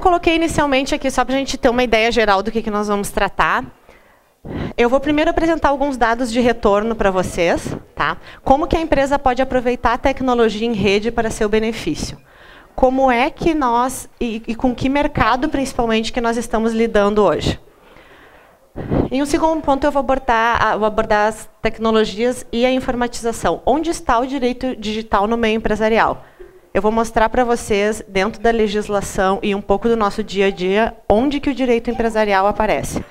coloquei inicialmente aqui, só para a gente ter uma ideia geral do que nós vamos tratar, eu vou primeiro apresentar alguns dados de retorno para vocês, tá? Como que a empresa pode aproveitar a tecnologia em rede para seu benefício. Como é que nós, e com que mercado, principalmente, que nós estamos lidando hoje. Em um segundo ponto, eu vou abordar as tecnologias e a informatização. Onde está o direito digital no meio empresarial? Eu vou mostrar para vocês, dentro da legislação e um pouco do nosso dia a dia, onde que o direito empresarial aparece.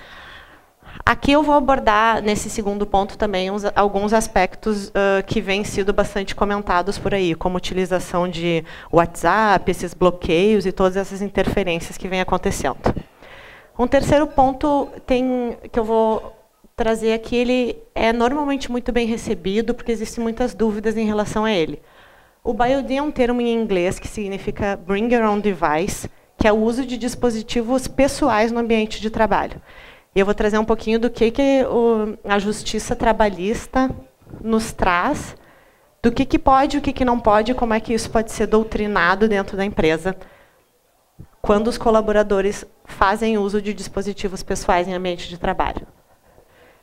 Aqui eu vou abordar, nesse segundo ponto, também alguns aspectos que vêm sido bastante comentados por aí, como utilização de WhatsApp, esses bloqueios e todas essas interferências que vêm acontecendo. Um terceiro ponto que eu vou trazer aqui, ele é normalmente muito bem recebido, porque existem muitas dúvidas em relação a ele. O BIOD é um termo em inglês que significa Bring Your Own Device, que é o uso de dispositivos pessoais no ambiente de trabalho. E eu vou trazer um pouquinho do que a justiça trabalhista nos traz, do que pode, o que não pode, como é que isso pode ser doutrinado dentro da empresa, quando os colaboradores fazem uso de dispositivos pessoais em ambiente de trabalho.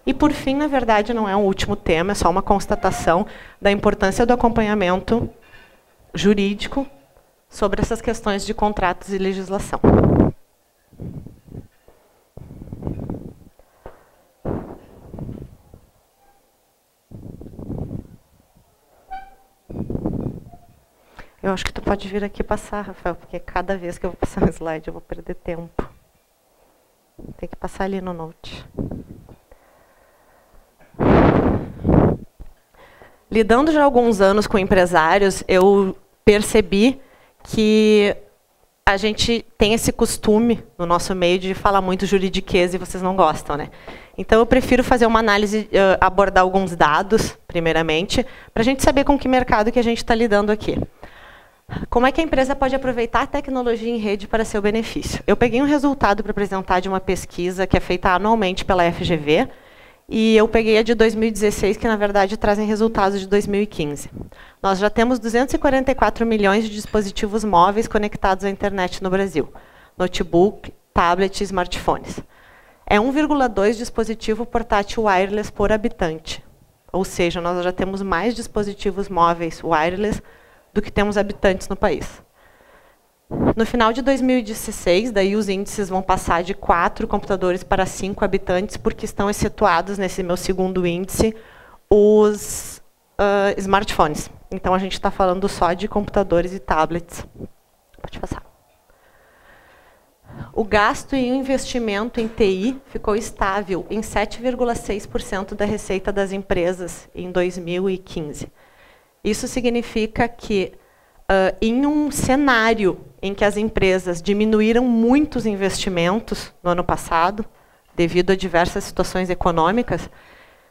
E, por fim, na verdade, não é um último tema, é só uma constatação da importância do acompanhamento jurídico sobre essas questões de contratos e legislação. Eu acho que tu pode vir aqui passar, Rafael, porque cada vez que eu vou passar um slide eu vou perder tempo. Tem que passar ali no Note. Lidando já há alguns anos com empresários, eu percebi que a gente tem esse costume no nosso meio de falar muito juridiquês e vocês não gostam, né? Então eu prefiro fazer uma análise, abordar alguns dados, primeiramente, para a gente saber com que mercado que a gente está lidando aqui. Como é que a empresa pode aproveitar a tecnologia em rede para seu benefício? Eu peguei um resultado para apresentar de uma pesquisa que é feita anualmente pela FGV, e eu peguei a de 2016, que na verdade trazem resultados de 2015. Nós já temos 244 milhões de dispositivos móveis conectados à internet no Brasil. Notebook, tablet e smartphones. É 1,2 dispositivo portátil wireless por habitante. Ou seja, nós já temos mais dispositivos móveis wireless do que temos habitantes no país. No final de 2016, daí os índices vão passar de 4 computadores para 5 habitantes, porque estão excetuados, nesse meu segundo índice, os smartphones. Então, a gente está falando só de computadores e tablets. Pode passar. O gasto e o investimento em TI ficou estável em 7,6% da receita das empresas em 2015. Isso significa que, em um cenário em que as empresas diminuíram muito os investimentos no ano passado, devido a diversas situações econômicas,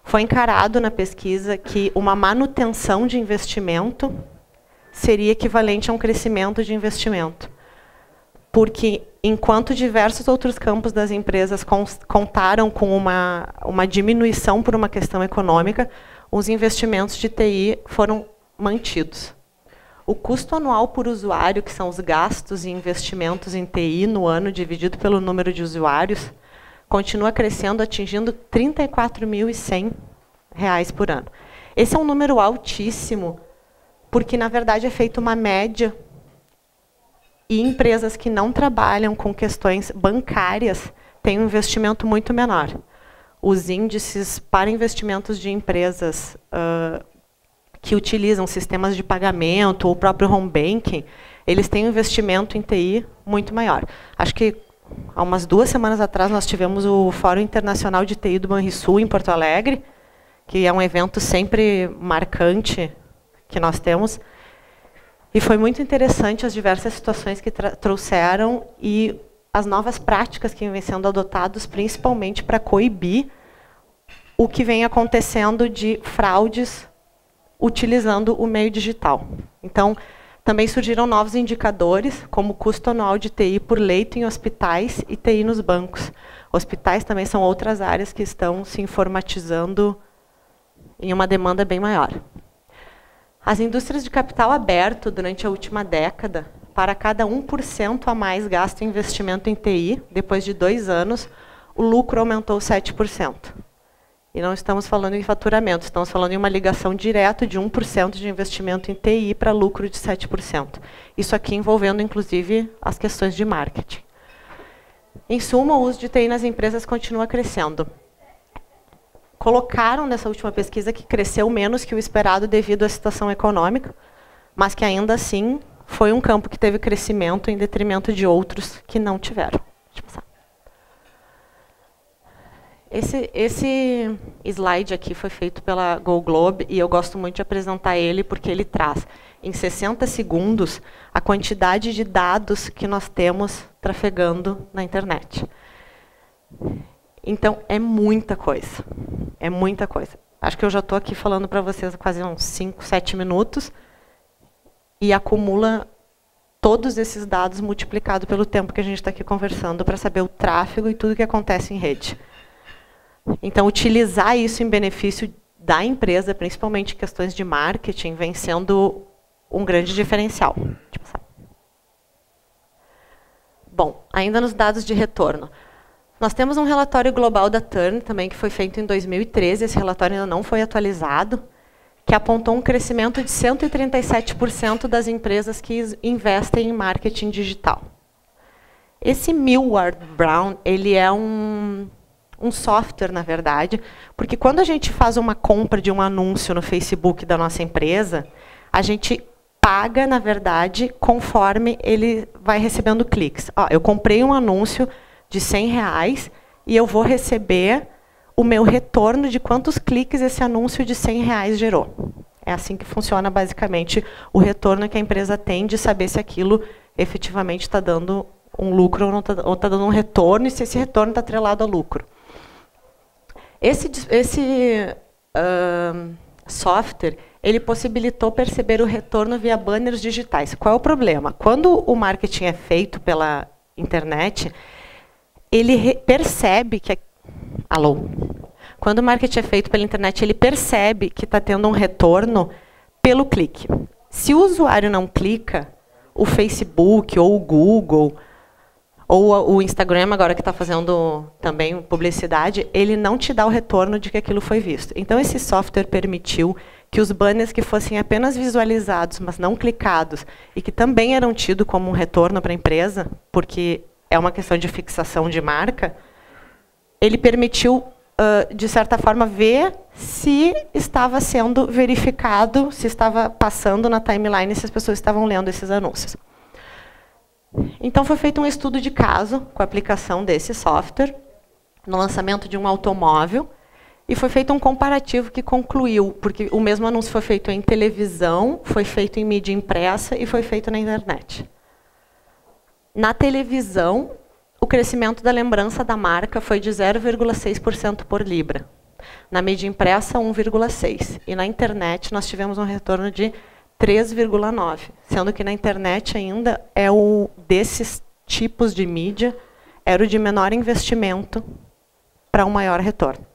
foi encarado na pesquisa que uma manutenção de investimento seria equivalente a um crescimento de investimento. Porque, enquanto diversos outros campos das empresas contaram com uma diminuição por uma questão econômica, os investimentos de TI foram mantidos. O custo anual por usuário, que são os gastos e investimentos em TI no ano, dividido pelo número de usuários, continua crescendo, atingindo R$ 34.100 por ano. Esse é um número altíssimo, porque, na verdade, é feita uma média, e empresas que não trabalham com questões bancárias têm um investimento muito menor. Os índices para investimentos de empresas que utilizam sistemas de pagamento ou o próprio home banking, eles têm um investimento em TI muito maior. Acho que há umas 2 semanas atrás nós tivemos o Fórum Internacional de TI do Banrisul em Porto Alegre, que é um evento sempre marcante que nós temos. E foi muito interessante as diversas situações que trouxeram e as novas práticas que vêm sendo adotadas, principalmente para coibir o que vem acontecendo de fraudes utilizando o meio digital. Então, também surgiram novos indicadores, como o custo anual de TI por leito em hospitais e TI nos bancos. Hospitais também são outras áreas que estão se informatizando em uma demanda bem maior. As indústrias de capital aberto, durante a última década, para cada 1% a mais gasto em investimento em TI, depois de 2 anos, o lucro aumentou 7%. E não estamos falando em faturamento, estamos falando em uma ligação direta de 1% de investimento em TI para lucro de 7%. Isso aqui envolvendo, inclusive, as questões de marketing. Em suma, o uso de TI nas empresas continua crescendo. Colocaram nessa última pesquisa que cresceu menos que o esperado devido à situação econômica, mas que ainda assim foi um campo que teve crescimento em detrimento de outros que não tiveram. Deixa eu passar. Esse slide aqui foi feito pela GoGlobe e eu gosto muito de apresentar ele porque ele traz, em 60 segundos, a quantidade de dados que nós temos trafegando na internet. Então, é muita coisa. É muita coisa. Acho que eu já estou aqui falando para vocês há quase uns 5, 7 minutos e acumula todos esses dados multiplicado pelo tempo que a gente está aqui conversando para saber o tráfego e tudo que acontece em rede. Então, utilizar isso em benefício da empresa, principalmente em questões de marketing, vem sendo um grande diferencial. Bom, ainda nos dados de retorno. Nós temos um relatório global da Turn, também, que foi feito em 2013, esse relatório ainda não foi atualizado, que apontou um crescimento de 137% das empresas que investem em marketing digital. Esse Millward Brown, ele é um software, na verdade, porque quando a gente faz uma compra de um anúncio no Facebook da nossa empresa, a gente paga, na verdade, conforme ele vai recebendo cliques. Ó, eu comprei um anúncio de R$100 e eu vou receber o meu retorno de quantos cliques esse anúncio de R$100 gerou. É assim que funciona, basicamente, o retorno que a empresa tem de saber se aquilo efetivamente está dando um lucro ou não está dando um retorno, e se esse retorno está atrelado ao lucro. Esse software, ele possibilitou perceber o retorno via banners digitais. Qual é o problema? Quando o marketing é feito pela internet, ele percebe que... Alô? Quando o marketing é feito pela internet, ele percebe que está tendo um retorno pelo clique. Se o usuário não clica, o Facebook ou o Google ou o Instagram, agora que está fazendo também publicidade, ele não te dá o retorno de que aquilo foi visto. Então, esse software permitiu que os banners que fossem apenas visualizados, mas não clicados, e que também eram tidos como um retorno para a empresa, porque é uma questão de fixação de marca, ele permitiu, de certa forma, ver se estava sendo verificado, se estava passando na timeline, se as pessoas estavam lendo esses anúncios. Então, foi feito um estudo de caso com a aplicação desse software, no lançamento de um automóvel, e foi feito um comparativo que concluiu, porque o mesmo anúncio foi feito em televisão, foi feito em mídia impressa e foi feito na internet. Na televisão, o crescimento da lembrança da marca foi de 0,6% por libra. Na mídia impressa, 1,6%. E na internet, nós tivemos um retorno de 3,9%, sendo que na internet ainda é o desses tipos de mídia, era o de menor investimento para um maior retorno.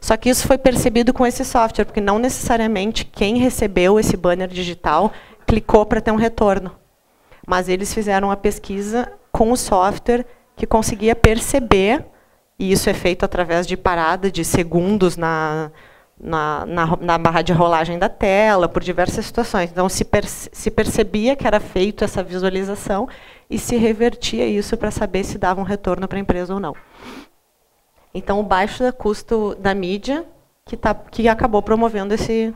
Só que isso foi percebido com esse software, porque não necessariamente quem recebeu esse banner digital clicou para ter um retorno. Mas eles fizeram a pesquisa com o software que conseguia perceber, e isso é feito através de parada de segundos na barra de rolagem da tela, por diversas situações. Então, se percebia que era feito essa visualização e se revertia isso para saber se dava um retorno para a empresa ou não. Então, o baixo custo da mídia que acabou promovendo esse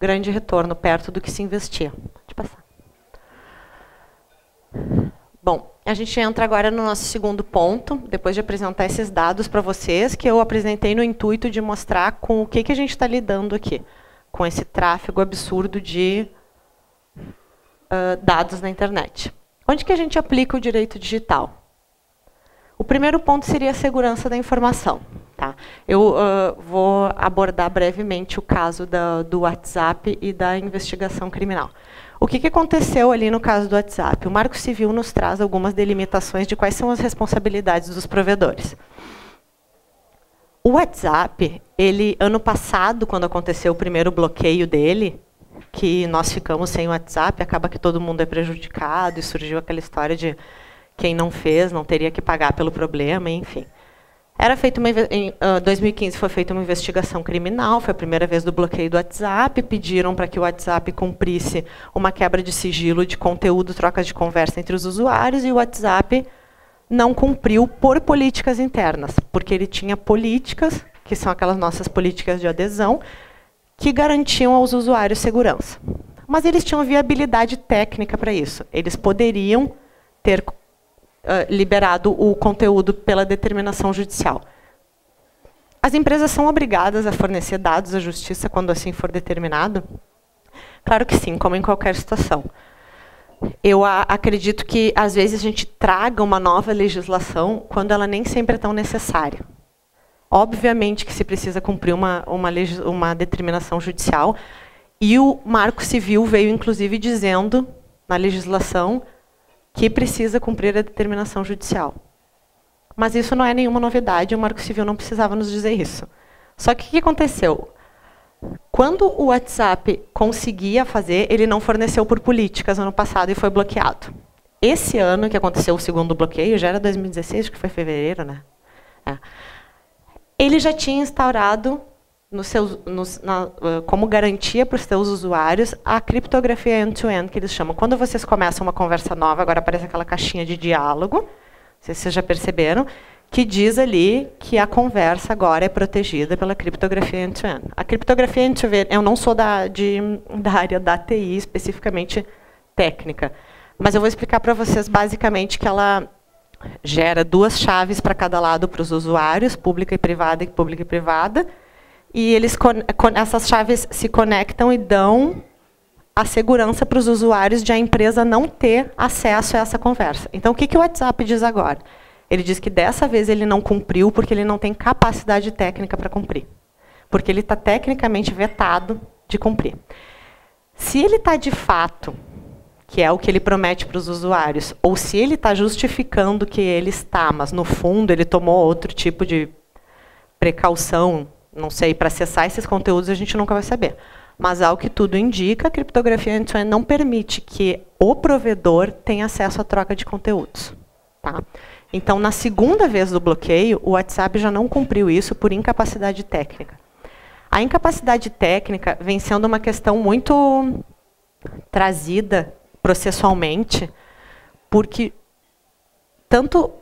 grande retorno, perto do que se investia. Pode passar. Bom, a gente entra agora no nosso segundo ponto, depois de apresentar esses dados para vocês, que eu apresentei no intuito de mostrar com o que a gente está lidando aqui, com esse tráfego absurdo de dados na internet. Onde que a gente aplica o direito digital? O primeiro ponto seria a segurança da informação. Tá? Eu vou abordar brevemente o caso do WhatsApp e da investigação criminal. O que aconteceu ali no caso do WhatsApp? O Marco Civil nos traz algumas delimitações de quais são as responsabilidades dos provedores. O WhatsApp, ano passado, quando aconteceu o primeiro bloqueio dele, que nós ficamos sem o WhatsApp, acaba que todo mundo é prejudicado, e surgiu aquela história de quem não fez não teria que pagar pelo problema, enfim. Em 2015 foi feita uma investigação criminal, foi a primeira vez do bloqueio do WhatsApp, pediram para que o WhatsApp cumprisse uma quebra de sigilo de conteúdo, trocas de conversa entre os usuários, e o WhatsApp não cumpriu por políticas internas, porque ele tinha políticas, que são aquelas nossas políticas de adesão, que garantiam aos usuários segurança. Mas eles tinham viabilidade técnica para isso. Eles poderiam ter liberado o conteúdo pela determinação judicial. As empresas são obrigadas a fornecer dados à justiça quando assim for determinado? Claro que sim, como em qualquer situação. Eu acredito que, às vezes, a gente traga uma nova legislação quando ela nem sempre é tão necessária. Obviamente que se precisa cumprir uma determinação judicial, e o Marco Civil veio, inclusive, dizendo, na legislação, que precisa cumprir a determinação judicial. Mas isso não é nenhuma novidade, o Marco Civil não precisava nos dizer isso. Só que o que aconteceu? Quando o WhatsApp conseguia fazer, ele não forneceu por políticas ano passado e foi bloqueado. Esse ano que aconteceu o segundo bloqueio, já era 2016, que foi fevereiro, né? Ele já tinha instaurado, como garantia para os seus usuários, a criptografia end-to-end, que eles chamam. Quando vocês começam uma conversa nova, agora aparece aquela caixinha de diálogo, não sei se vocês já perceberam, que diz ali que a conversa agora é protegida pela criptografia end-to-end. A criptografia end-to-end, eu não sou da área da TI, especificamente técnica, mas eu vou explicar para vocês basicamente que ela gera 2 chaves para cada lado para os usuários, pública e privada, e essas chaves se conectam e dão a segurança para os usuários de a empresa não ter acesso a essa conversa. Então, o que o WhatsApp diz agora? Ele diz que dessa vez ele não cumpriu porque ele não tem capacidade técnica para cumprir. Porque ele está tecnicamente vetado de cumprir. Se ele está de fato, que é o que ele promete para os usuários, ou se ele está justificando que ele está, mas no fundo ele tomou outro tipo de precaução, não sei, para acessar esses conteúdos a gente nunca vai saber. Mas, ao que tudo indica, a criptografia end-to-end não permite que o provedor tenha acesso à troca de conteúdos. Tá? Então, na segunda vez do bloqueio, o WhatsApp já não cumpriu isso por incapacidade técnica. A incapacidade técnica vem sendo uma questão muito trazida processualmente, porque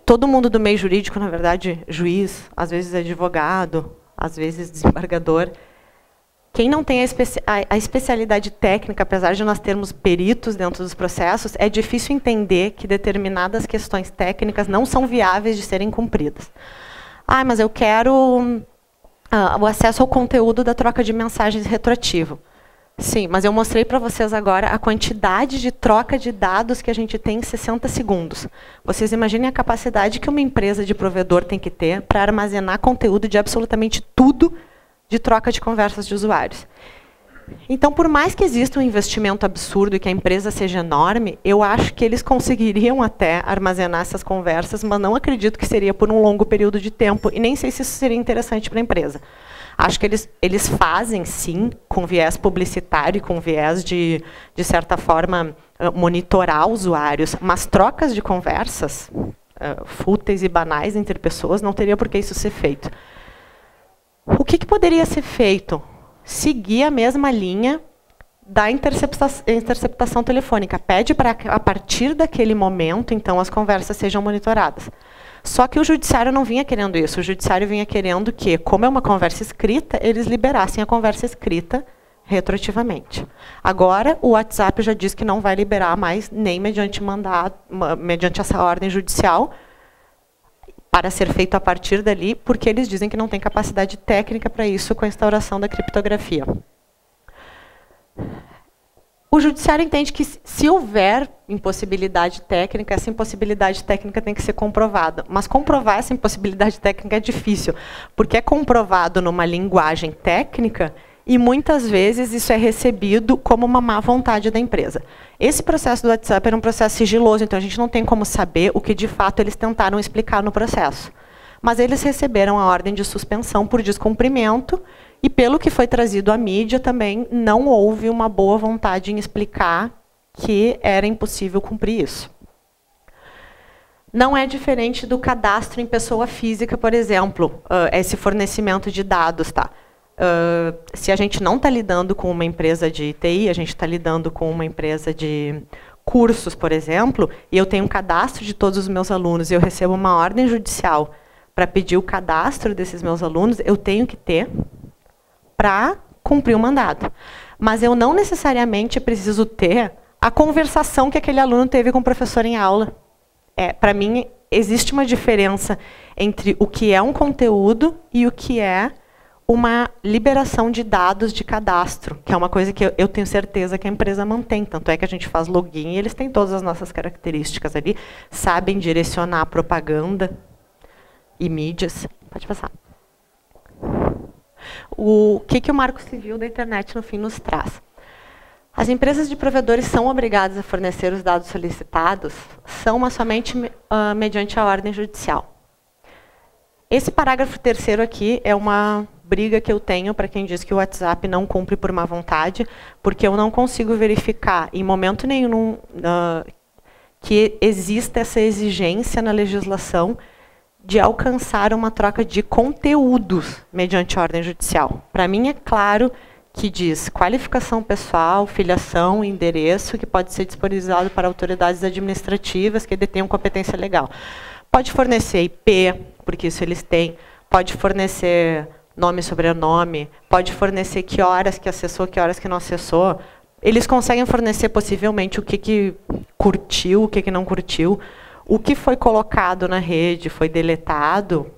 todo mundo do meio jurídico, na verdade, juiz, às vezes advogado, às vezes desembargador, quem não tem a especialidade técnica, apesar de nós termos peritos dentro dos processos, é difícil entender que determinadas questões técnicas não são viáveis de serem cumpridas. Mas eu quero o acesso ao conteúdo da troca de mensagens retroativo. Sim, mas eu mostrei para vocês agora a quantidade de troca de dados que a gente tem em 60 segundos. Vocês imaginem a capacidade que uma empresa de provedor tem que ter para armazenar conteúdo de absolutamente tudo de troca de conversas de usuários. Então, por mais que exista um investimento absurdo e que a empresa seja enorme, eu acho que eles conseguiriam até armazenar essas conversas, mas não acredito que seria por um longo período de tempo, e nem sei se isso seria interessante para a empresa. Acho que eles fazem, sim, com viés publicitário, com viés de certa forma, monitorar usuários, mas trocas de conversas fúteis e banais entre pessoas, não teria por que isso ser feito. O que poderia ser feito? Seguir a mesma linha da interceptação telefônica. Pede para, a partir daquele momento, então, as conversas sejam monitoradas. Só que o judiciário não vinha querendo isso. O judiciário vinha querendo que, como é uma conversa escrita, eles liberassem a conversa escrita retroativamente. Agora, o WhatsApp já diz que não vai liberar mais, nem mediante essa ordem judicial, para ser feito a partir dali, porque eles dizem que não tem capacidade técnica para isso com a instauração da criptografia. O judiciário entende que, se houver impossibilidade técnica, essa impossibilidade técnica tem que ser comprovada. Mas comprovar essa impossibilidade técnica é difícil, porque é comprovado numa linguagem técnica e, muitas vezes, isso é recebido como uma má vontade da empresa. Esse processo do WhatsApp era um processo sigiloso, então a gente não tem como saber o que, de fato, eles tentaram explicar no processo. Mas eles receberam a ordem de suspensão por descumprimento E pelo que foi trazido à mídia também, não houve uma boa vontade em explicar que era impossível cumprir isso. Não é diferente do cadastro em pessoa física, por exemplo, esse fornecimento de dados. Tá? Se a gente não está lidando com uma empresa de TI, a gente está lidando com uma empresa de cursos, por exemplo, e eu tenho um cadastro de todos os meus alunos e eu recebo uma ordem judicial para pedir o cadastro desses meus alunos, eu tenho que ter para cumprir o mandado. Mas eu não necessariamente preciso ter a conversação que aquele aluno teve com o professor em aula. Para mim, existe uma diferença entre o que é um conteúdo e o que é uma liberação de dados de cadastro, que é uma coisa que eu tenho certeza que a empresa mantém. Tanto é que a gente faz login e eles têm todas as nossas características ali, sabem direcionar propaganda e mídias. Pode passar. O que o Marco Civil da Internet, no fim, nos traz? As empresas de provedores são obrigadas a fornecer os dados solicitados, mas somente mediante a ordem judicial. Esse parágrafo 3º aqui é uma briga que eu tenho para quem diz que o WhatsApp não cumpre por má vontade, porque eu não consigo verificar em momento nenhum que exista essa exigência na legislação de alcançar uma troca de conteúdos mediante ordem judicial. Para mim é claro que diz qualificação pessoal, filiação, endereço, que pode ser disponibilizado para autoridades administrativas que detenham competência legal. Pode fornecer IP, porque isso eles têm, pode fornecer nome e sobrenome, pode fornecer que horas que acessou, que horas que não acessou. Eles conseguem fornecer possivelmente o que curtiu, o que não curtiu. O que foi colocado na rede, foi deletado,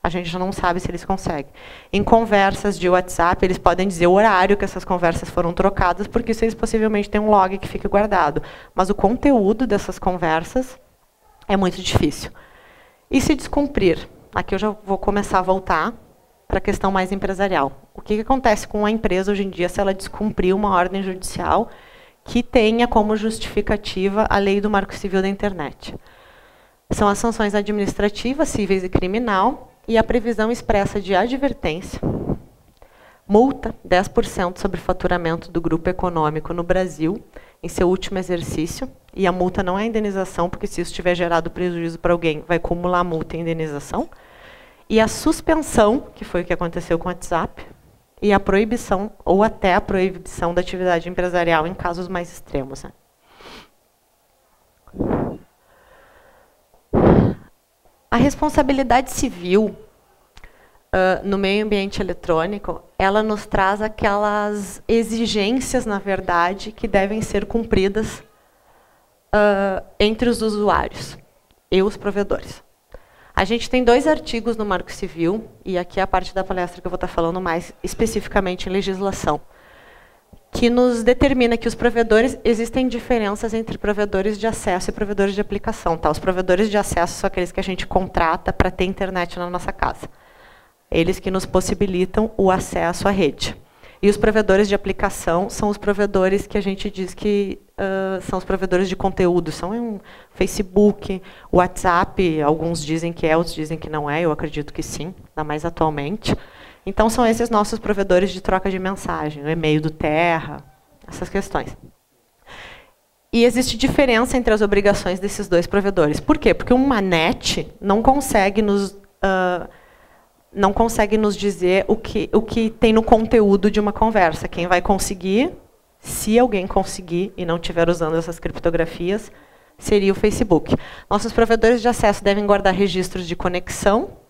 a gente já não sabe se eles conseguem. Em conversas de WhatsApp, eles podem dizer o horário que essas conversas foram trocadas, porque isso eles possivelmente têm um log que fica guardado. Mas o conteúdo dessas conversas é muito difícil. E se descumprir? Aqui eu já vou começar a voltar para a questão mais empresarial. O que acontece com a empresa hoje em dia se ela descumprir uma ordem judicial que tenha como justificativa a lei do Marco Civil da Internet? São as sanções administrativas, cíveis e criminal, e a previsão expressa de advertência, multa 10% sobre faturamento do grupo econômico no Brasil em seu último exercício, e a multa não é indenização, porque se isso tiver gerado prejuízo para alguém, vai acumular a multa e indenização, e a suspensão, que foi o que aconteceu com o WhatsApp, e a proibição, ou até a proibição da atividade empresarial em casos mais extremos. Né? A responsabilidade civil no meio ambiente eletrônico, ela nos traz aquelas exigências, na verdade, que devem ser cumpridas entre os usuários e os provedores. A gente tem 2 artigos no Marco Civil, e aqui é a parte da palestra que eu vou estar falando mais especificamente em legislação, que nos determina que os provedores, existem diferenças entre provedores de acesso e provedores de aplicação. Tá? Os provedores de acesso são aqueles que a gente contrata para ter internet na nossa casa. Eles que nos possibilitam o acesso à rede. E os provedores de aplicação são os provedores que a gente diz que são os provedores de conteúdo. São o Facebook, o WhatsApp, alguns dizem que é, outros dizem que não é, eu acredito que sim, ainda mais atualmente. Então, são esses nossos provedores de troca de mensagem, o e-mail do Terra, essas questões. E existe diferença entre as obrigações desses 2 provedores. Por quê? Porque uma net não consegue nos dizer o que tem no conteúdo de uma conversa. Quem vai conseguir, se alguém conseguir e não estiver usando essas criptografias, seria o Facebook. Nossos provedores de acesso devem guardar registros de conexão.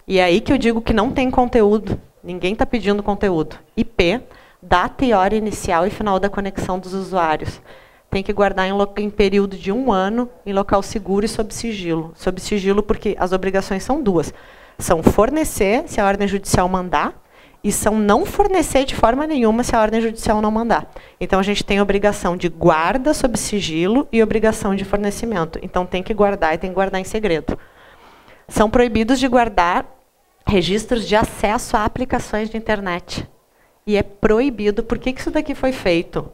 E é aí que eu digo que não tem conteúdo. Ninguém está pedindo conteúdo. IP, data e hora inicial e final da conexão dos usuários. Tem que guardar em período de 1 ano, em local seguro e sob sigilo. Sob sigilo porque as obrigações são 2. São fornecer, se a ordem judicial mandar, e são não fornecer de forma nenhuma se a ordem judicial não mandar. Então, a gente tem obrigação de guarda sob sigilo e obrigação de fornecimento. Então, tem que guardar e tem que guardar em segredo. São proibidos de guardar registros de acesso a aplicações de internet. E é proibido. Por que isso daqui foi feito?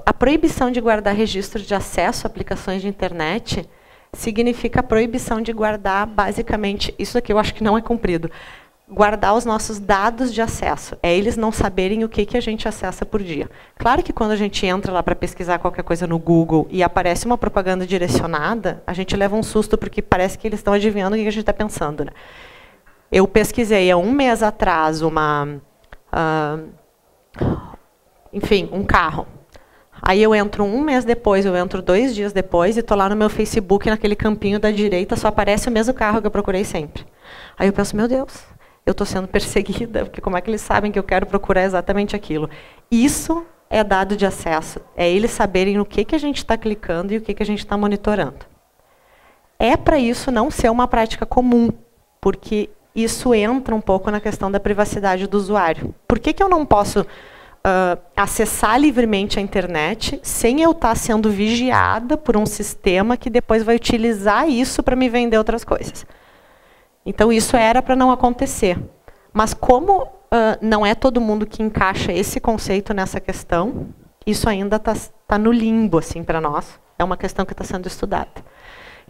A proibição de guardar registros de acesso a aplicações de internet significa a proibição de guardar, basicamente, isso aqui eu acho que não é cumprido, guardar os nossos dados de acesso. É eles não saberem o que a gente acessa por dia. Claro que quando a gente entra lá para pesquisar qualquer coisa no Google e aparece uma propaganda direcionada, a gente leva um susto porque parece que eles estão adivinhando o que a gente está pensando, né? Eu pesquisei há um mês atrás enfim, um carro. Aí eu entro um mês depois, eu entro 2 dias depois e estou lá no meu Facebook, naquele campinho da direita, só aparece o mesmo carro que eu procurei sempre. Aí eu penso, meu Deus, eu estou sendo perseguida, porque como é que eles sabem que eu quero procurar exatamente aquilo? Isso é dado de acesso, é eles saberem no que a gente está clicando e o que a gente está monitorando. É para isso não ser uma prática comum, porque isso entra um pouco na questão da privacidade do usuário. Por que eu não posso acessar livremente a internet sem eu estar sendo vigiada por um sistema que depois vai utilizar isso para me vender outras coisas? Então, isso era para não acontecer. Mas como não é todo mundo que encaixa esse conceito nessa questão, isso ainda está no limbo assim, para nós. É uma questão que está sendo estudada.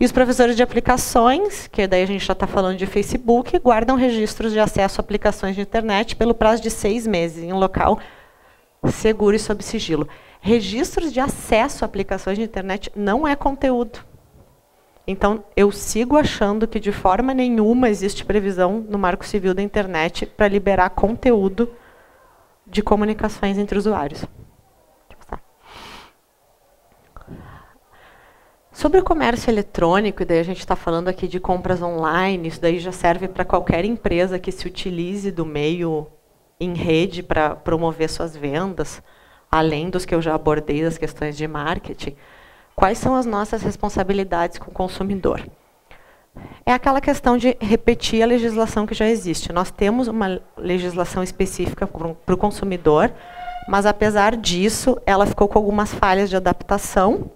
E os professores de aplicações, que daí a gente já está falando de Facebook, guardam registros de acesso a aplicações de internet pelo prazo de 6 meses, em um local seguro e sob sigilo. Registros de acesso a aplicações de internet não é conteúdo. Então, eu sigo achando que de forma nenhuma existe previsão no Marco Civil da Internet para liberar conteúdo de comunicações entre usuários. Sobre o comércio eletrônico, e daí a gente está falando aqui de compras online, isso daí já serve para qualquer empresa que se utilize do meio em rede para promover suas vendas, além dos que eu já abordei das questões de marketing. Quais são as nossas responsabilidades com o consumidor? É aquela questão de repetir a legislação que já existe. Nós temos uma legislação específica para o consumidor, mas, apesar disso, ela ficou com algumas falhas de adaptação,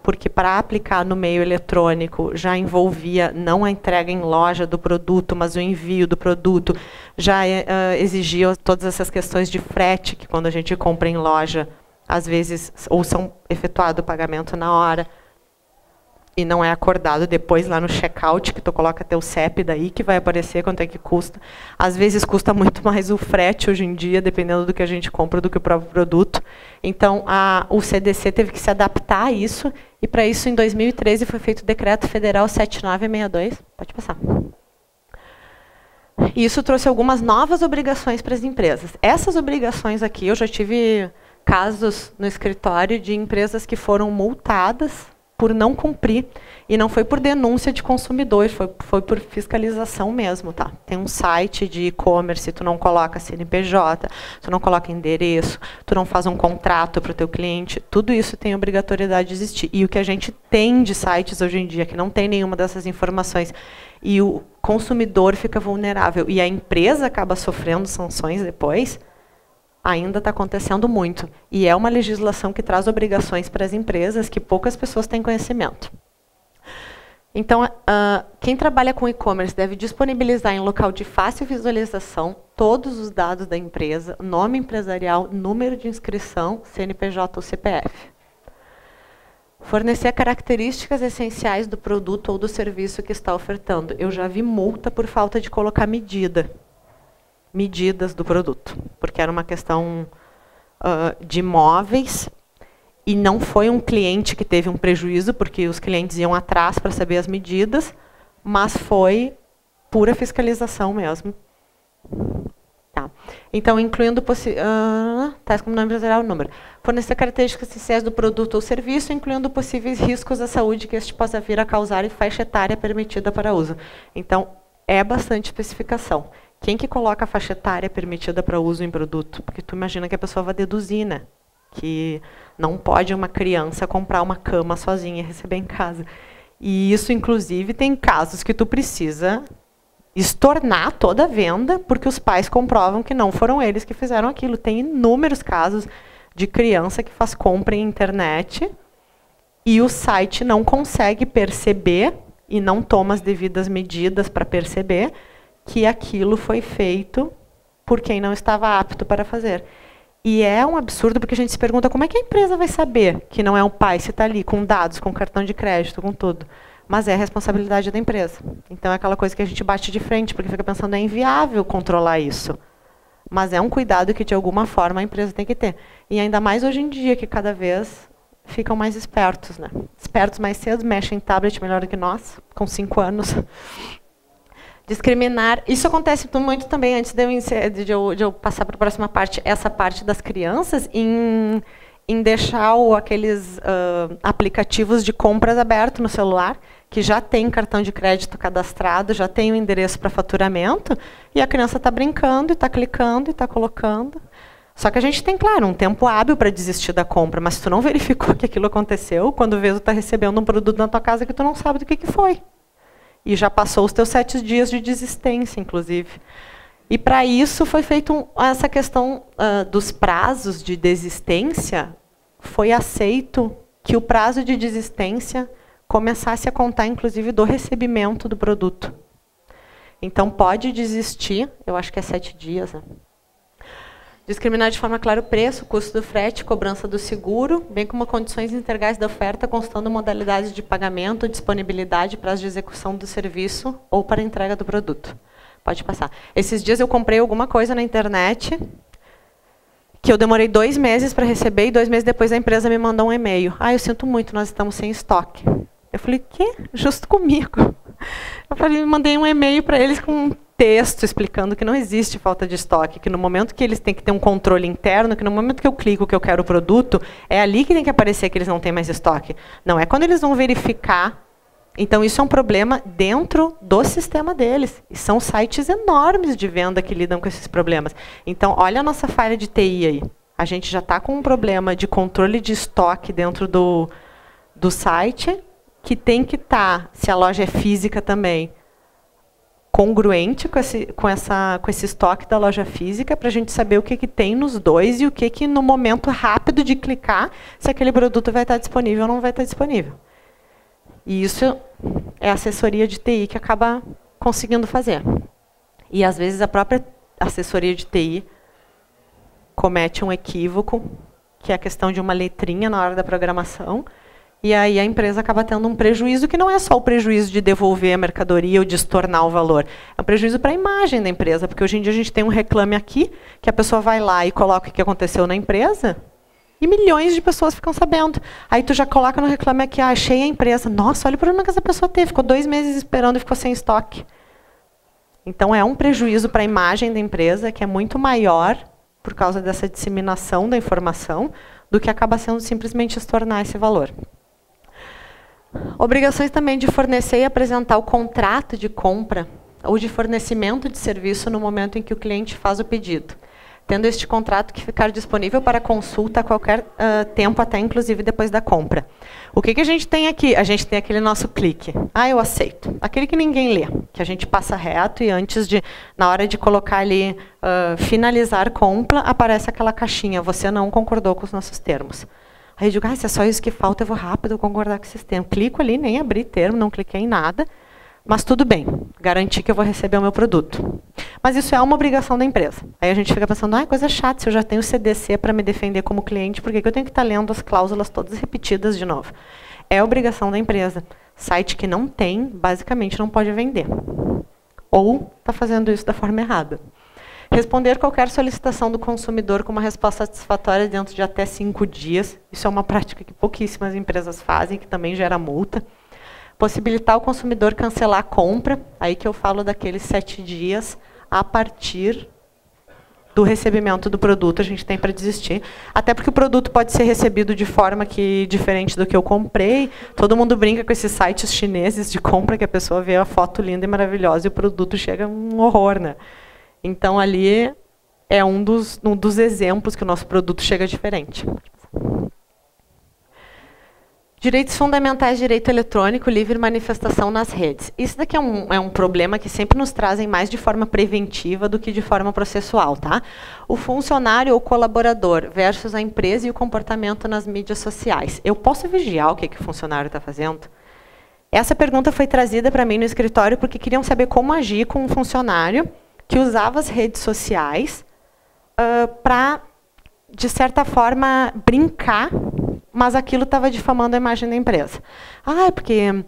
porque para aplicar no meio eletrônico já envolvia não a entrega em loja do produto, mas o envio do produto, já exigia todas essas questões de frete, que quando a gente compra em loja, às vezes, ou são efetuado o pagamento na hora, e não é acordado depois lá no checkout, que tu coloca teu CEP daí, que vai aparecer quanto é que custa. Às vezes custa muito mais o frete hoje em dia, dependendo do que a gente compra, do que o próprio produto. Então, o CDC teve que se adaptar a isso, e para isso, em 2013, foi feito o Decreto Federal 7962. Pode passar. E isso trouxe algumas novas obrigações para as empresas. Essas obrigações aqui, eu já tive casos no escritório de empresas que foram multadas por não cumprir, e não foi por denúncia de consumidor, foi por fiscalização mesmo, tá? Tem um site de e-commerce, tu não coloca CNPJ, tu não coloca endereço, tu não faz um contrato para o teu cliente, tudo isso tem obrigatoriedade de existir. E o que a gente tem de sites hoje em dia, que não tem nenhuma dessas informações, e o consumidor fica vulnerável, e a empresa acaba sofrendo sanções depois, ainda está acontecendo muito. E é uma legislação que traz obrigações para as empresas que poucas pessoas têm conhecimento. Então, quem trabalha com e-commerce deve disponibilizar em local de fácil visualização todos os dados da empresa, nome empresarial, número de inscrição, CNPJ ou CPF. Fornecer características essenciais do produto ou do serviço que está ofertando. Eu já vi multa por falta de colocar medidas do produto, porque era uma questão de móveis, e não foi um cliente que teve um prejuízo, porque os clientes iam atrás para saber as medidas, mas foi pura fiscalização mesmo. Tá. Então, incluindo tais como nome empresarial, o número. Fornecer características essenciais do produto ou serviço, incluindo possíveis riscos à saúde que este possa vir a causar e faixa etária permitida para uso. Então, é bastante especificação. Quem que coloca a faixa etária permitida para uso em produto? Porque tu imagina que a pessoa vai deduzir, né? Que não pode uma criança comprar uma cama sozinha e receber em casa. E isso, inclusive, tem casos que tu precisa estornar toda a venda, porque os pais comprovam que não foram eles que fizeram aquilo. Tem inúmeros casos de criança que faz compra em internet e o site não consegue perceber e não toma as devidas medidas para perceber que aquilo foi feito por quem não estava apto para fazer. E é um absurdo, porque a gente se pergunta como é que a empresa vai saber que não é um pai, se está ali com dados, com cartão de crédito, com tudo. mas é responsabilidade da empresa. Então é aquela coisa que a gente bate de frente, porque fica pensando, é inviável controlar isso. Mas é um cuidado que, de alguma forma, a empresa tem que ter. E ainda mais hoje em dia, que cada vez ficam mais espertos, né? Espertos mais cedo, mexem em tablet melhor do que nós, com 5 anos. Discriminar. Isso acontece muito também, antes de eu passar para a próxima parte, essa parte das crianças, em deixar aqueles aplicativos de compras abertos no celular, que já tem cartão de crédito cadastrado, já tem o endereço para faturamento, e a criança está brincando, e está clicando, e está colocando. Só que a gente tem, claro, um tempo hábil para desistir da compra, mas se tu não verificou que aquilo aconteceu, quando vê, tu está recebendo um produto na tua casa que tu não sabe do que foi. E já passou os teus 7 dias de desistência, inclusive. E para isso foi feita essa questão dos prazos de desistência, foi aceito que o prazo de desistência começasse a contar, inclusive, do recebimento do produto. Então, pode desistir, eu acho que é 7 dias, né? Discriminar de forma clara o preço, custo do frete, cobrança do seguro, bem como condições integrais da oferta, constando modalidades de pagamento, disponibilidade, prazo de execução do serviço ou para entrega do produto. Pode passar. Esses dias eu comprei alguma coisa na internet que eu demorei 2 meses para receber e 2 meses depois a empresa me mandou um e-mail. Eu sinto muito, nós estamos sem estoque. Eu falei, quê? Justo comigo. Eu falei, mandei um e-mail para eles com um texto explicando que não existe falta de estoque, que no momento que eles têm que ter um controle interno, que no momento que eu clico que eu quero o produto, é ali que tem que aparecer que eles não têm mais estoque. Não é quando eles vão verificar. Então, isso é um problema dentro do sistema deles. E são sites enormes de venda que lidam com esses problemas. Então, olha a nossa falha de TI aí. A gente já está com um problema de controle de estoque dentro do site, que tem que estar, se a loja é física também, congruente com esse estoque da loja física, para a gente saber o que tem nos dois e o que no momento rápido de clicar, se aquele produto vai estar disponível ou não vai estar disponível. E isso é a assessoria de TI que acaba conseguindo fazer. E, às vezes, a própria assessoria de TI comete um equívoco, que é a questão de uma letrinha na hora da programação, e aí a empresa acaba tendo um prejuízo que não é só o prejuízo de devolver a mercadoria ou de estornar o valor. É um prejuízo para a imagem da empresa, porque hoje em dia a gente tem um reclame aqui, que a pessoa vai lá e coloca o que aconteceu na empresa, e milhões de pessoas ficam sabendo. Aí tu já coloca no reclame aqui, achei a empresa. Nossa, olha o problema que essa pessoa teve, ficou 2 meses esperando e ficou sem estoque. Então é um prejuízo para a imagem da empresa que é muito maior por causa dessa disseminação da informação do que acaba sendo simplesmente estornar esse valor. Obrigações também de fornecer e apresentar o contrato de compra ou de fornecimento de serviço no momento em que o cliente faz o pedido, tendo este contrato que ficar disponível para consulta a qualquer tempo, até inclusive depois da compra. O que a gente tem aqui? A gente tem aquele nosso clique. Eu aceito. Aquele que ninguém lê, que a gente passa reto e na hora de colocar ali, finalizar compra, aparece aquela caixinha, você não concordou com os nossos termos. Aí eu digo, se é só isso que falta, eu vou rápido concordar com esses termos. Clico ali, nem abri termo, não cliquei em nada, mas tudo bem, garanti que eu vou receber o meu produto. Mas isso é uma obrigação da empresa. Aí a gente fica pensando, coisa chata, se eu já tenho CDC para me defender como cliente, por que eu tenho que estar lendo as cláusulas todas repetidas de novo? É obrigação da empresa. Site que não tem, basicamente não pode vender. Ou está fazendo isso da forma errada. Responder qualquer solicitação do consumidor com uma resposta satisfatória dentro de até 5 dias. Isso é uma prática que pouquíssimas empresas fazem, que também gera multa. Possibilitar o consumidor cancelar a compra, aí que eu falo daqueles 7 dias a partir do recebimento do produto, a gente tem para desistir. Até porque o produto pode ser recebido de forma diferente do que eu comprei. Todo mundo brinca com esses sites chineses de compra, que a pessoa vê a foto linda e maravilhosa e o produto chega um horror, né? Então, ali é um dos exemplos que o nosso produto chega diferente. Direitos fundamentais, direito eletrônico, livre manifestação nas redes. Isso daqui é um problema que sempre nos trazem mais de forma preventiva do que de forma processual. Tá? O funcionário ou colaborador versus a empresa e o comportamento nas mídias sociais. Eu posso vigiar o que o funcionário está fazendo? Essa pergunta foi trazida para mim no escritório porque queriam saber como agir com um funcionário que usava as redes sociais para, de certa forma, brincar mas aquilo estava difamando a imagem da empresa. Ah, porque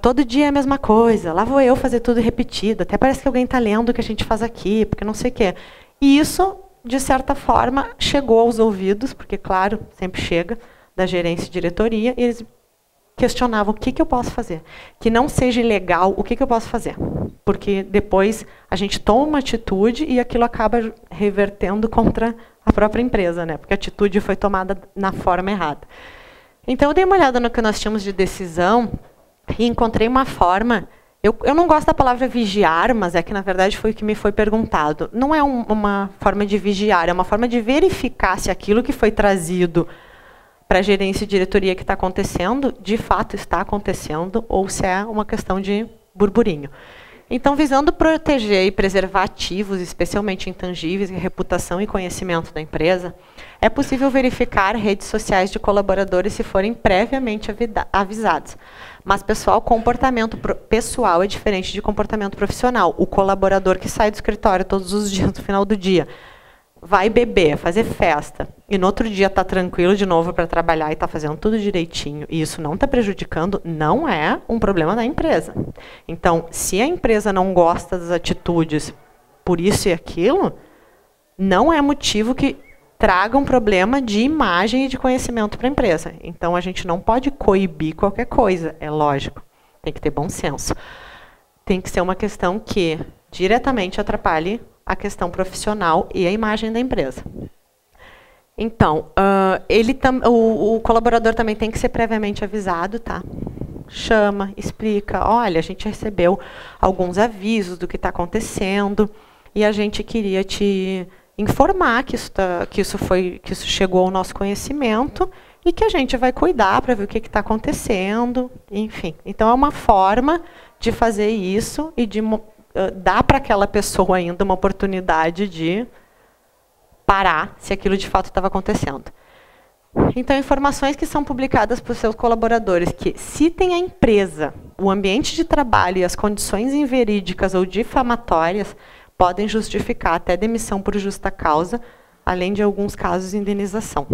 todo dia é a mesma coisa, lá vou eu fazer tudo repetido, até parece que alguém está lendo o que a gente faz aqui, porque não sei o quê. E isso, de certa forma, chegou aos ouvidos, porque, claro, sempre chega, da gerência e diretoria, e eles questionavam o que eu posso fazer. Que não seja ilegal, o que eu posso fazer? Porque depois a gente toma uma atitude e aquilo acaba revertendo contra a própria empresa, né? Porque a atitude foi tomada na forma errada. Então, eu dei uma olhada no que nós tínhamos de decisão e encontrei uma forma... Eu não gosto da palavra vigiar, mas é que, na verdade, foi o que me foi perguntado. Não é uma forma de vigiar, é uma forma de verificar se aquilo que foi trazido para a gerência e diretoria que está acontecendo, de fato está acontecendo, ou se é uma questão de burburinho. Então, visando proteger e preservar ativos, especialmente intangíveis, reputação e conhecimento da empresa, é possível verificar redes sociais de colaboradores se forem previamente avisados. Mas, pessoal, comportamento pessoal é diferente de comportamento profissional. O colaborador que sai do escritório todos os dias, no final do dia, vai beber, fazer festa, e no outro dia está tranquilo de novo para trabalhar e está fazendo tudo direitinho, e isso não está prejudicando, não é um problema da empresa. Então, se a empresa não gosta das atitudes por isso e aquilo, não é motivo que traga um problema de imagem e de conhecimento para a empresa. Então, a gente não pode coibir qualquer coisa, é lógico. Tem que ter bom senso. Tem que ser uma questão que diretamente atrapalhe a questão profissional e a imagem da empresa. Então, o colaborador também tem que ser previamente avisado, tá? Chama, explica, olha, a gente recebeu alguns avisos do que está acontecendo e a gente queria te informar que isso chegou ao nosso conhecimento e que a gente vai cuidar para ver o que está acontecendo, enfim. Então, é uma forma de fazer isso e de dar para aquela pessoa ainda uma oportunidade de parar se aquilo de fato estava acontecendo. Então, informações que são publicadas por seus colaboradores que citem a empresa, o ambiente de trabalho e as condições inverídicas ou difamatórias podem justificar até demissão por justa causa, além de alguns casos de indenização.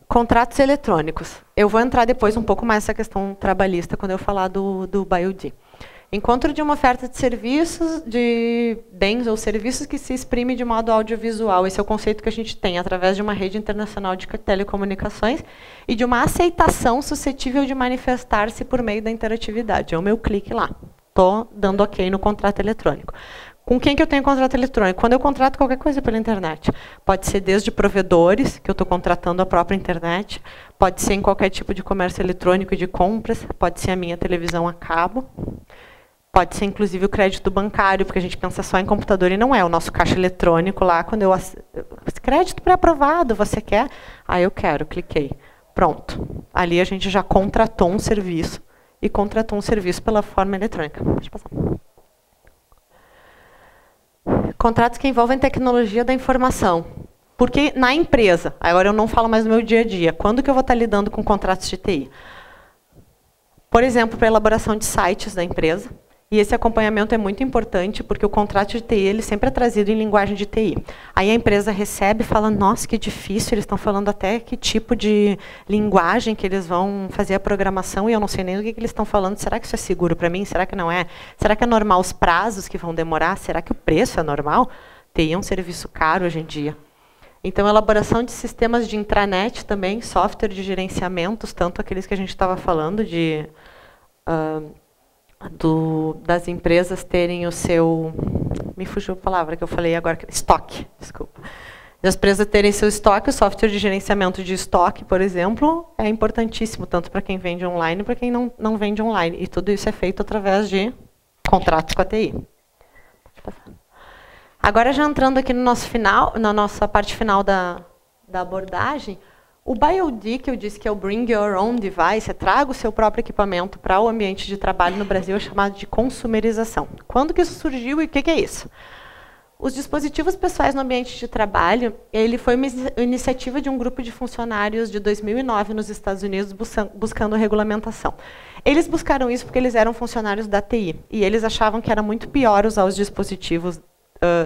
Contratos eletrônicos. Eu vou entrar depois um pouco mais nessa questão trabalhista quando eu falar do BioD. Encontro de uma oferta de serviços, de bens ou serviços que se exprime de modo audiovisual. Esse é o conceito que a gente tem através de uma rede internacional de telecomunicações e de uma aceitação suscetível de manifestar-se por meio da interatividade. É o meu clique lá. Estou dando OK no contrato eletrônico. Com quem que eu tenho contrato eletrônico? Quando eu contrato qualquer coisa pela internet. Pode ser desde provedores, que eu estou contratando a própria internet, pode ser em qualquer tipo de comércio eletrônico e de compras, pode ser a minha televisão a cabo, pode ser inclusive o crédito bancário, porque a gente pensa só em computador e não é. O nosso caixa eletrônico lá, quando eu... Crédito pré-aprovado, você quer? Ah, eu quero, cliquei. Pronto. Ali a gente já contratou um serviço e contratou um serviço pela forma eletrônica. Deixa eu passar. Contratos que envolvem tecnologia da informação. Porque na empresa, agora eu não falo mais do meu dia a dia, quando que eu vou estar lidando com contratos de TI? Por exemplo, para a elaboração de sites da empresa. E esse acompanhamento é muito importante, porque o contrato de TI ele sempre é trazido em linguagem de TI. Aí a empresa recebe e fala, nossa, que difícil, eles estão falando até que tipo de linguagem que eles vão fazer a programação, e eu não sei nem o que eles estão falando. Será que isso é seguro para mim? Será que não é? Será que é normal os prazos que vão demorar? Será que o preço é normal? TI é um serviço caro hoje em dia. Então, elaboração de sistemas de intranet também, software de gerenciamentos, tanto aqueles que a gente estava falando de... das empresas terem o seu... Me fugiu a palavra que eu falei agora. Estoque, desculpa. Das empresas terem seu estoque, o software de gerenciamento de estoque, por exemplo, é importantíssimo, tanto para quem vende online, para quem não vende online. E tudo isso é feito através de contratos com a TI. Agora, já entrando aqui no nosso final, na nossa parte final da abordagem, o BioD, que eu disse que é o Bring Your Own Device, traga o seu próprio equipamento para o ambiente de trabalho no Brasil, é chamado de consumerização. Quando que isso surgiu e o que é isso? Os dispositivos pessoais no ambiente de trabalho, ele foi uma iniciativa de um grupo de funcionários de 2009 nos Estados Unidos buscando regulamentação. Eles buscaram isso porque eles eram funcionários da TI e eles achavam que era muito pior usar os dispositivos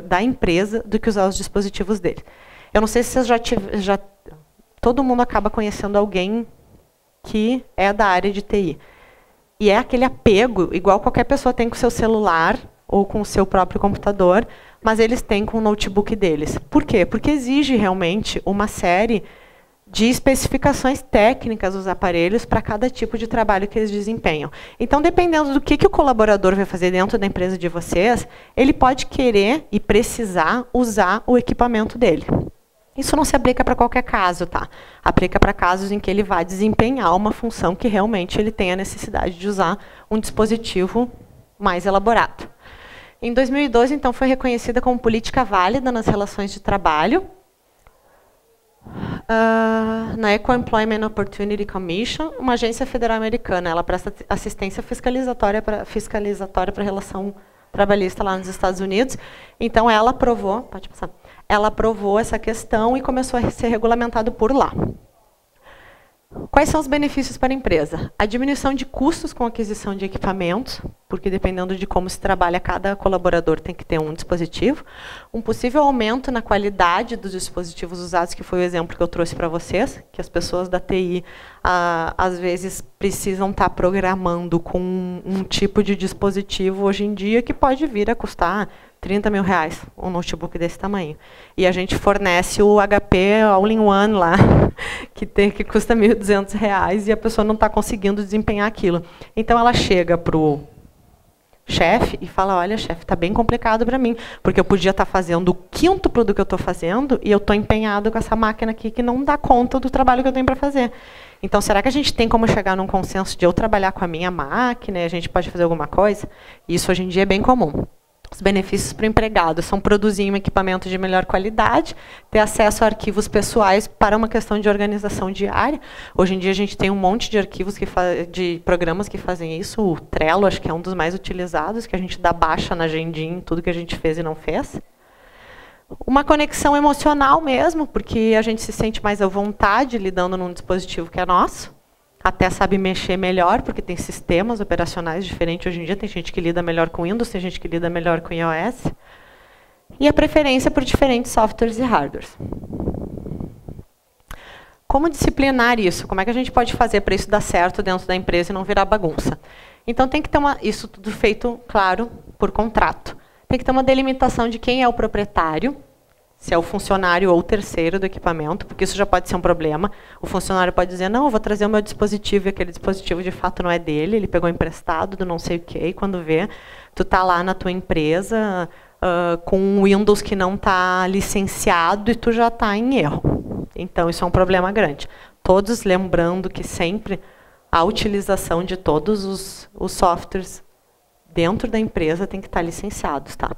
da empresa do que usar os dispositivos deles. Eu não sei se vocês todo mundo acaba conhecendo alguém que é da área de TI. E é aquele apego, igual qualquer pessoa tem com o seu celular ou com o seu próprio computador, mas eles têm com o notebook deles. Por quê? Porque exige realmente uma série de especificações técnicas dos aparelhos para cada tipo de trabalho que eles desempenham. Então, dependendo do que o colaborador vai fazer dentro da empresa de vocês, ele pode querer e precisar usar o equipamento dele. Isso não se aplica para qualquer caso, tá? Aplica para casos em que ele vai desempenhar uma função que realmente ele tem a necessidade de usar um dispositivo mais elaborado. Em 2012, então, foi reconhecida como política válida nas relações de trabalho na Equal Employment Opportunity Commission, uma agência federal americana. Ela presta assistência fiscalizatória para a relação trabalhista lá nos Estados Unidos. Então, ela aprovou, pode passar, ela aprovou essa questão e começou a ser regulamentado por lá. Quais são os benefícios para a empresa? A diminuição de custos com a aquisição de equipamentos, porque dependendo de como se trabalha, cada colaborador tem que ter um dispositivo. Um possível aumento na qualidade dos dispositivos usados, que foi o exemplo que eu trouxe para vocês, que as pessoas da TI, às vezes, precisam estar programando com um tipo de dispositivo hoje em dia que pode vir a custar 30 mil reais, um notebook desse tamanho. E a gente fornece o HP All-in-One lá, que custa 1.200 reais, e a pessoa não está conseguindo desempenhar aquilo. Então, ela chega para o chefe e fala, olha, chefe, está bem complicado para mim, porque eu podia estar fazendo o quíntuplo do que eu estou fazendo, e eu estou empenhado com essa máquina aqui que não dá conta do trabalho que eu tenho para fazer. Então, será que a gente tem como chegar num consenso de eu trabalhar com a minha máquina e a gente pode fazer alguma coisa? Isso, hoje em dia, é bem comum. Os benefícios para o empregado são produzir um equipamento de melhor qualidade, ter acesso a arquivos pessoais para uma questão de organização diária. Hoje em dia a gente tem um monte de arquivos, de programas que fazem isso. O Trello, acho que é um dos mais utilizados, que a gente dá baixa na agendinha em tudo que a gente fez e não fez. Uma conexão emocional mesmo, porque a gente se sente mais à vontade lidando num dispositivo que é nosso. Até sabe mexer melhor, porque tem sistemas operacionais diferentes hoje em dia. Tem gente que lida melhor com Windows, tem gente que lida melhor com iOS. E a preferência por diferentes softwares e hardwares. Como disciplinar isso? Como é que a gente pode fazer para isso dar certo dentro da empresa e não virar bagunça? Então, tem que ter isso tudo feito, claro, por contrato. Tem que ter uma delimitação de quem é o proprietário, se é o funcionário ou o terceiro do equipamento, porque isso já pode ser um problema. O funcionário pode dizer, não, eu vou trazer o meu dispositivo, e aquele dispositivo de fato não é dele, ele pegou emprestado do não sei o quê, e quando vê, tu está lá na tua empresa com um Windows que não está licenciado e tu já está em erro. Então, isso é um problema grande. Todos lembrando que sempre a utilização de todos os softwares dentro da empresa tem que estar licenciados, tá?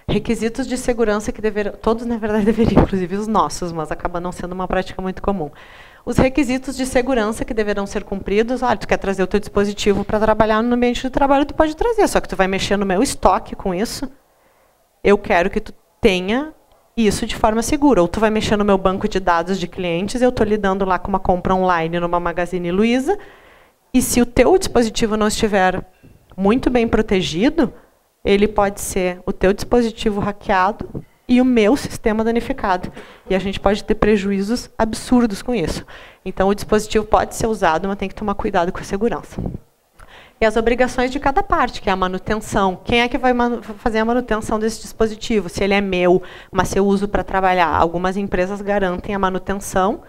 Requisitos de segurança que todos, na verdade, deveriam, inclusive os nossos, mas acaba não sendo uma prática muito comum. Os requisitos de segurança que deverão ser cumpridos, olha, tu quer trazer o teu dispositivo para trabalhar no ambiente de trabalho, tu pode trazer, só que tu vai mexer no meu estoque com isso. Eu quero que tu tenha isso de forma segura. Ou tu vai mexer no meu banco de dados de clientes, eu estou lidando lá com uma compra online numa Magazine Luiza, e se o teu dispositivo não estiver muito bem protegido, ele pode ser o teu dispositivo hackeado e o meu sistema danificado. E a gente pode ter prejuízos absurdos com isso. Então, o dispositivo pode ser usado, mas tem que tomar cuidado com a segurança. E as obrigações de cada parte, que é a manutenção. Quem é que vai fazer a manutenção desse dispositivo? Se ele é meu, mas se eu uso para trabalhar. Algumas empresas garantem a manutenção,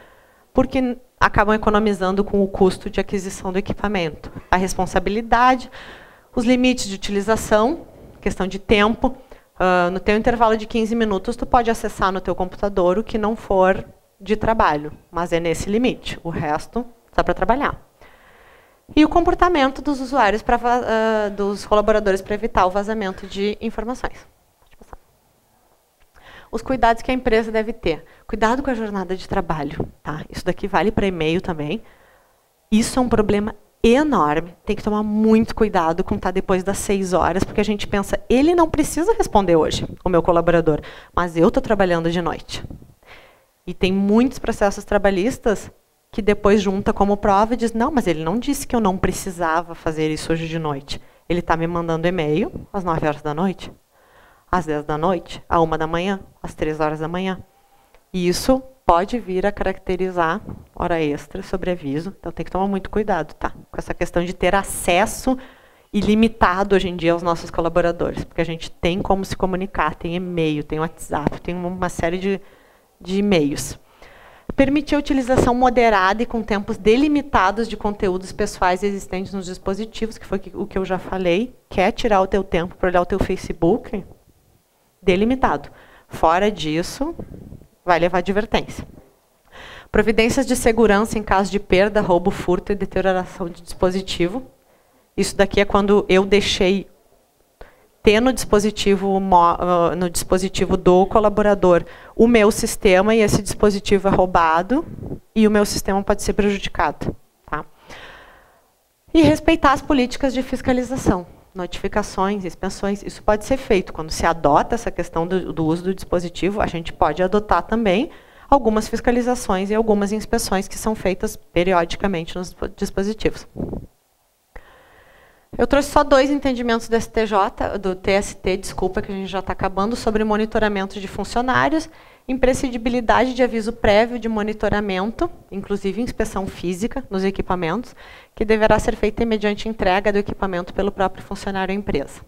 porque acabam economizando com o custo de aquisição do equipamento. A responsabilidade, os limites de utilização, questão de tempo. No teu intervalo de 15 minutos, tu pode acessar no teu computador o que não for de trabalho, mas é nesse limite. O resto está para trabalhar. E o comportamento dos usuários, dos colaboradores, para evitar o vazamento de informações. Pode passar. Os cuidados que a empresa deve ter. Cuidado com a jornada de trabalho. Tá? Isso daqui vale para e-mail também. Isso é um problema enorme. Tem que tomar muito cuidado com estar depois das 6 horas, porque a gente pensa, ele não precisa responder hoje, o meu colaborador, mas eu estou trabalhando de noite. E tem muitos processos trabalhistas que depois junta como prova e diz, não, mas ele não disse que eu não precisava fazer isso hoje de noite. Ele está me mandando e-mail às 9 horas da noite, às 10 da noite, à 1 da manhã, às 3 horas da manhã. E isso pode vir a caracterizar hora extra, sobreaviso. Então tem que tomar muito cuidado, tá? Com essa questão de ter acesso ilimitado hoje em dia aos nossos colaboradores. Porque a gente tem como se comunicar, tem e-mail, tem WhatsApp, tem uma série de e-mails. Permitir a utilização moderada e com tempos delimitados de conteúdos pessoais existentes nos dispositivos, que foi o que eu já falei. Quer tirar o teu tempo para olhar o teu Facebook? Delimitado. Fora disso, vai levar advertência. Providências de segurança em caso de perda, roubo, furto e deterioração de dispositivo. Isso daqui é quando eu deixei ter no dispositivo do colaborador o meu sistema e esse dispositivo é roubado e o meu sistema pode ser prejudicado. Tá? E respeitar as políticas de fiscalização. Notificações, expensões, isso pode ser feito. Quando se adota essa questão do uso do dispositivo, a gente pode adotar também algumas fiscalizações e algumas inspeções que são feitas periodicamente nos dispositivos. Eu trouxe só 2 entendimentos do TST, desculpa, que a gente já está acabando, sobre monitoramento de funcionários, imprescindibilidade de aviso prévio de monitoramento, inclusive inspeção física nos equipamentos, que deverá ser feita mediante entrega do equipamento pelo próprio funcionário à empresa.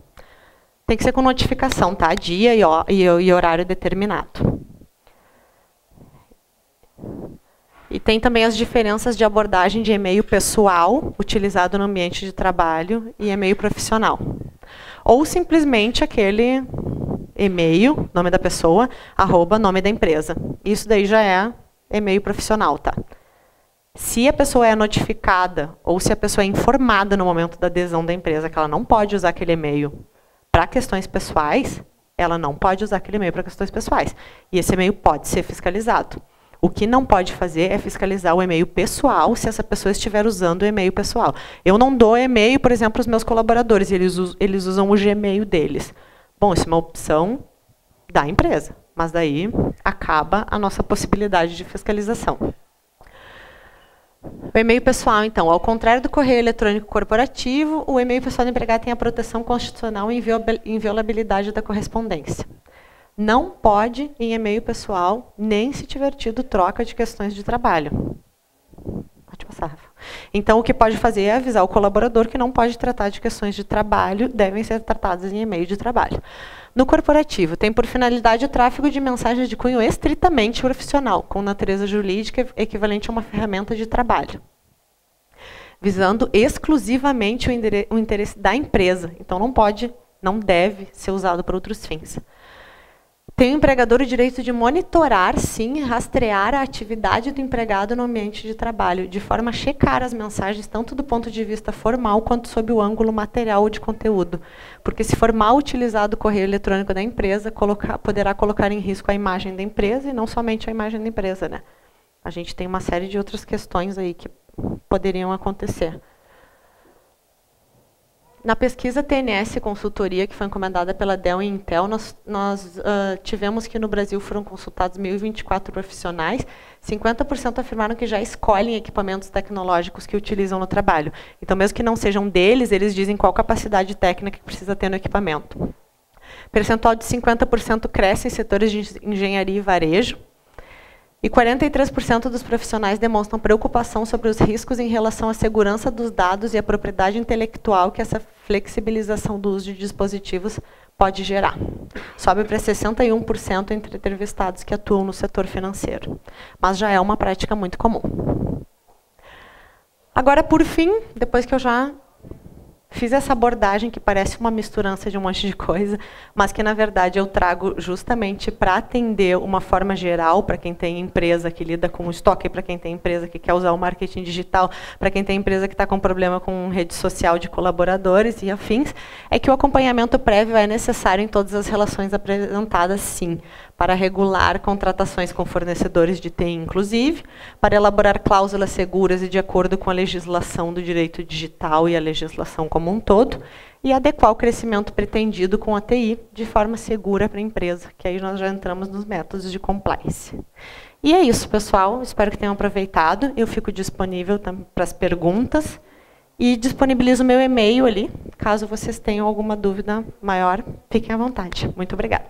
Tem que ser com notificação, tá? Dia e horário determinado. E tem também as diferenças de abordagem de e-mail pessoal, utilizado no ambiente de trabalho, e e-mail profissional. Ou simplesmente aquele e-mail, nome da pessoa, @ nome da empresa. Isso daí já é e-mail profissional, tá? Se a pessoa é notificada, ou se a pessoa é informada no momento da adesão da empresa que ela não pode usar aquele e-mail para questões pessoais, ela não pode usar aquele e-mail para questões pessoais. E esse e-mail pode ser fiscalizado. O que não pode fazer é fiscalizar o e-mail pessoal se essa pessoa estiver usando o e-mail pessoal. Eu não dou e-mail, por exemplo, para os meus colaboradores, e eles usam o Gmail deles. Bom, isso é uma opção da empresa, mas daí acaba a nossa possibilidade de fiscalização. O e-mail pessoal, então, ao contrário do correio eletrônico corporativo, o e-mail pessoal do empregado tem a proteção constitucional e inviolabilidade da correspondência. Não pode, em e-mail pessoal, nem se tiver tido troca de questões de trabalho. Pode passar, Rafa. Então, o que pode fazer é avisar o colaborador que não pode tratar de questões de trabalho, devem ser tratadas em e-mail de trabalho. No corporativo, tem por finalidade o tráfego de mensagens de cunho estritamente profissional, com natureza jurídica equivalente a uma ferramenta de trabalho, visando exclusivamente o interesse da empresa. Então, não pode, não deve ser usado para outros fins. Tem o empregador o direito de monitorar, sim, e rastrear a atividade do empregado no ambiente de trabalho, de forma a checar as mensagens, tanto do ponto de vista formal, quanto sob o ângulo material ou de conteúdo. Porque se for mal utilizado o correio eletrônico da empresa, poderá colocar em risco a imagem da empresa, e não somente a imagem da empresa, né? A gente tem uma série de outras questões aí que poderiam acontecer. Na pesquisa TNS Consultoria, que foi encomendada pela Dell e Intel, nós tivemos que no Brasil foram consultados 1.024 profissionais, 50% afirmaram que já escolhem equipamentos tecnológicos que utilizam no trabalho. Então, mesmo que não sejam deles, eles dizem qual capacidade técnica que precisa ter no equipamento. Percentual de 50% cresce em setores de engenharia e varejo. E 43% dos profissionais demonstram preocupação sobre os riscos em relação à segurança dos dados e à propriedade intelectual que essa flexibilização do uso de dispositivos pode gerar. Sobe para 61% entre entrevistados que atuam no setor financeiro. Mas já é uma prática muito comum. Agora, por fim, depois que eu já fiz essa abordagem que parece uma misturança de um monte de coisa, mas que, na verdade, eu trago justamente para atender uma forma geral para quem tem empresa que lida com o estoque, para quem tem empresa que quer usar o marketing digital, para quem tem empresa que está com problema com rede social de colaboradores e afins, é que o acompanhamento prévio é necessário em todas as relações apresentadas, sim, para regular contratações com fornecedores de TI, inclusive, para elaborar cláusulas seguras e de acordo com a legislação do direito digital e a legislação como um todo, e adequar o crescimento pretendido com a TI de forma segura para a empresa, que aí nós já entramos nos métodos de compliance. E é isso, pessoal. Espero que tenham aproveitado. Eu fico disponível para as perguntas e disponibilizo o meu e-mail ali. Caso vocês tenham alguma dúvida maior, fiquem à vontade. Muito obrigada.